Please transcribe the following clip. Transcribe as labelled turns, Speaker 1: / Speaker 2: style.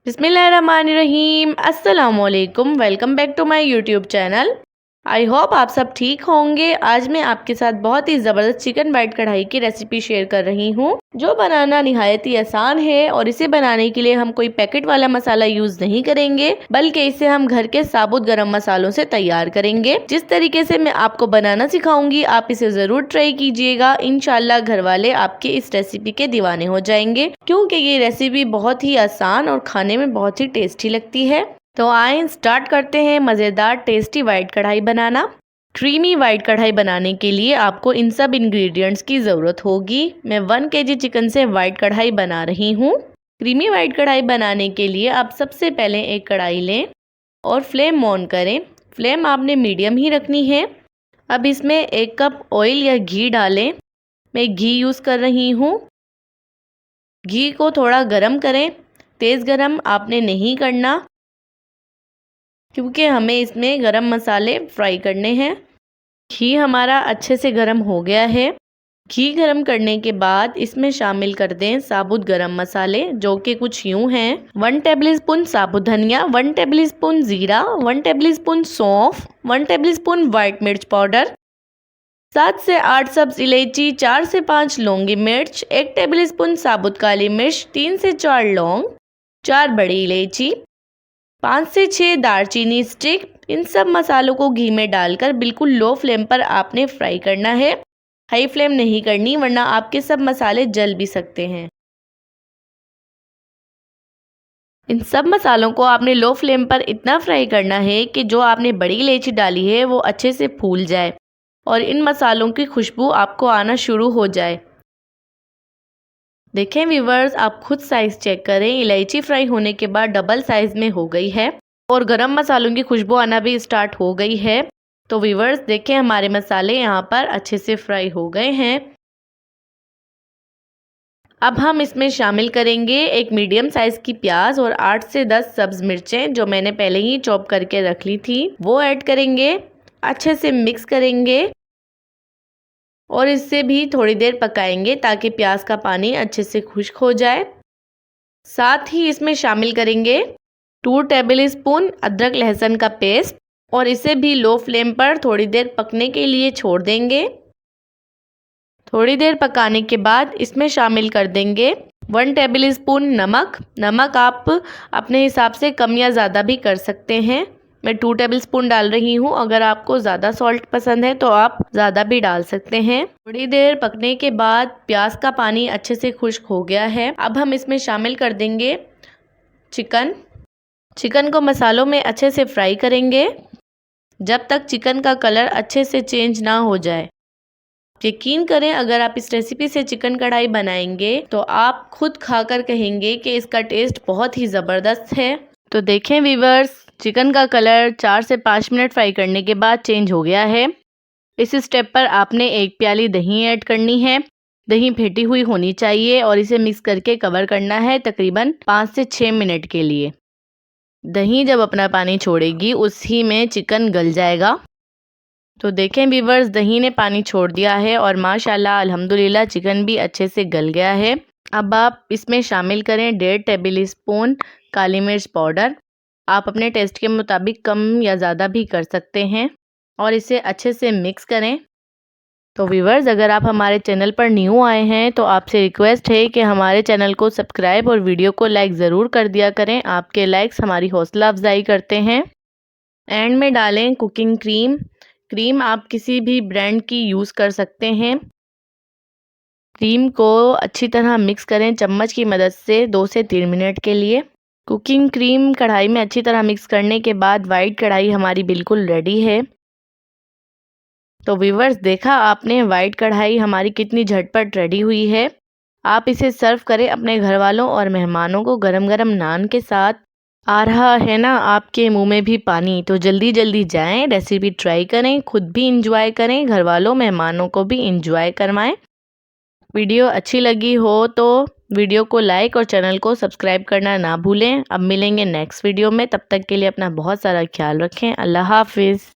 Speaker 1: बिस्मिल्लाहिर्रहमानिर्रहीम। अस्सलामुअलैकुम। Welcome back to my YouTube channel. I hope आप सब ठीक होंगे। आज मैं आपके साथ बहुत ही ज़बरदस्त चिकन वाइट कढ़ाई की रेसिपी शेयर कर रही हूँ, जो बनाना निहायत ही आसान है। और इसे बनाने के लिए हम कोई पैकेट वाला मसाला यूज़ नहीं करेंगे, बल्कि इसे हम घर के साबुत गरम मसालों से तैयार करेंगे। जिस तरीके से मैं आपको बनाना सिखाऊंगी, आप इसे ज़रूर ट्राई कीजिएगा। इंशाल्लाह घर वाले आपके इस रेसिपी के दीवाने हो जाएंगे, क्योंकि ये रेसिपी बहुत ही आसान और खाने में बहुत ही टेस्टी लगती है। तो आए स्टार्ट करते हैं मज़ेदार टेस्टी वाइट कढ़ाई बनाना। क्रीमी वाइट कढ़ाई बनाने के लिए आपको इन सब इंग्रेडिएंट्स की ज़रूरत होगी। मैं 1 kg चिकन से वाइट कढ़ाई बना रही हूँ। क्रीमी वाइट कढ़ाई बनाने के लिए आप सबसे पहले एक कढ़ाई लें और फ्लेम ऑन करें। फ्लेम आपने मीडियम ही रखनी है। अब इसमें 1 कप ऑयल या घी डालें। मैं घी यूज़ कर रही हूँ। घी को थोड़ा गरम करें। तेज़ गरम आपने नहीं करना, क्योंकि हमें इसमें गरम मसाले फ्राई करने हैं। घी हमारा अच्छे से गरम हो गया है। घी गरम करने के बाद इसमें शामिल कर दें साबुत गरम मसाले, जो कि कुछ यूँ हैं: 1 टेबलस्पून साबुत धनिया, 1 टेबलस्पून ज़ीरा, 1 टेबलस्पून सौंफ, 1 टेबलस्पून वाइट मिर्च पाउडर, 7 से 8 सब्ज इलायची, 4 से 5 लौंगी मिर्च, 1 टेबलस्पून साबुत काली मिर्च, 3 से 4 लौंग, 4 बड़ी इलायची, 5 से 6 दालचीनी स्टिक। इन सब मसालों को घी में डालकर बिल्कुल लो फ्लेम पर आपने फ्राई करना है। हाई फ्लेम नहीं करनी, वरना आपके सब मसाले जल भी सकते हैं। इन सब मसालों को आपने लो फ्लेम पर इतना फ्राई करना है कि जो आपने बड़ी इलायची डाली है वो अच्छे से फूल जाए और इन मसालों की खुशबू आपको आना शुरू हो जाए। देखें व्यूवर्स, आप खुद साइज़ चेक करें। इलायची फ्राई होने के बाद डबल साइज़ में हो गई है और गरम मसालों की खुशबू आना भी स्टार्ट हो गई है। तो व्यूवर्स देखें, हमारे मसाले यहाँ पर अच्छे से फ्राई हो गए हैं। अब हम इसमें शामिल करेंगे एक मीडियम साइज़ की प्याज और 8 से 10 सब्ज मिर्चें, जो मैंने पहले ही चॉप करके रख ली थी, वो ऐड करेंगे। अच्छे से मिक्स करेंगे और इससे भी थोड़ी देर पकाएंगे ताकि प्याज का पानी अच्छे से खुश्क हो जाए। साथ ही इसमें शामिल करेंगे 2 टेबलस्पून अदरक लहसुन का पेस्ट और इसे भी लो फ्लेम पर थोड़ी देर पकने के लिए छोड़ देंगे। थोड़ी देर पकाने के बाद इसमें शामिल कर देंगे 1 टेबलस्पून नमक। नमक आप अपने हिसाब से कम या ज़्यादा भी कर सकते हैं। मैं 2 टेबलस्पून डाल रही हूँ। अगर आपको ज़्यादा सॉल्ट पसंद है तो आप ज़्यादा भी डाल सकते हैं। थोड़ी देर पकने के बाद प्याज का पानी अच्छे से खुश्क हो गया है। अब हम इसमें शामिल कर देंगे चिकन को मसालों में अच्छे से फ्राई करेंगे जब तक चिकन का कलर अच्छे से चेंज ना हो जाए। यकीन करें, अगर आप इस रेसिपी से चिकन कढ़ाई बनाएंगे तो आप खुद खाकर कहेंगे कि इसका टेस्ट बहुत ही ज़बरदस्त है। तो देखें व्यूअर्स, चिकन का कलर 4 से 5 मिनट फ्राई करने के बाद चेंज हो गया है। इस स्टेप पर आपने 1 प्याली दही ऐड करनी है। दही फेंटी हुई होनी चाहिए और इसे मिक्स करके कवर करना है तकरीबन 5 से 6 मिनट के लिए। दही जब अपना पानी छोड़ेगी उसी में चिकन गल जाएगा। तो देखें व्यूअर्स, दही ने पानी छोड़ दिया है और माशाल्लाह अल्हम्दुलिल्लाह चिकन भी अच्छे से गल गया है। अब आप इसमें शामिल करें 1.5 टेबलस्पून काली मिर्च पाउडर। आप अपने टेस्ट के मुताबिक कम या ज़्यादा भी कर सकते हैं और इसे अच्छे से मिक्स करें। तो व्यूअर्स, अगर आप हमारे चैनल पर न्यू आए हैं तो आपसे रिक्वेस्ट है कि हमारे चैनल को सब्सक्राइब और वीडियो को लाइक ज़रूर कर दिया करें। आपके लाइक्स हमारी हौसला अफजाई करते हैं। एंड में डालें कुकिंग क्रीम आप किसी भी ब्रांड की यूज़ कर सकते हैं। क्रीम को अच्छी तरह मिक्स करें चम्मच की मदद से 2 से 3 मिनट के लिए। कुकिंग क्रीम कढ़ाई में अच्छी तरह मिक्स करने के बाद वाइट कढ़ाई हमारी बिल्कुल रेडी है। तो व्यूअर्स, देखा आपने वाइट कढ़ाई हमारी कितनी झटपट रेडी हुई है। आप इसे सर्व करें अपने घर वालों और मेहमानों को गरम गरम नान के साथ। आ रहा है ना आपके मुंह में भी पानी, तो जल्दी जल्दी जाएं, रेसिपी ट्राई करें, खुद भी इंजॉय करें, घर वालों मेहमानों को भी इंजॉय करवाएं। वीडियो अच्छी लगी हो तो वीडियो को लाइक और चैनल को सब्सक्राइब करना ना भूलें। अब मिलेंगे नेक्स्ट वीडियो में, तब तक के लिए अपना बहुत सारा ख्याल रखें। अल्लाह हाफिज़।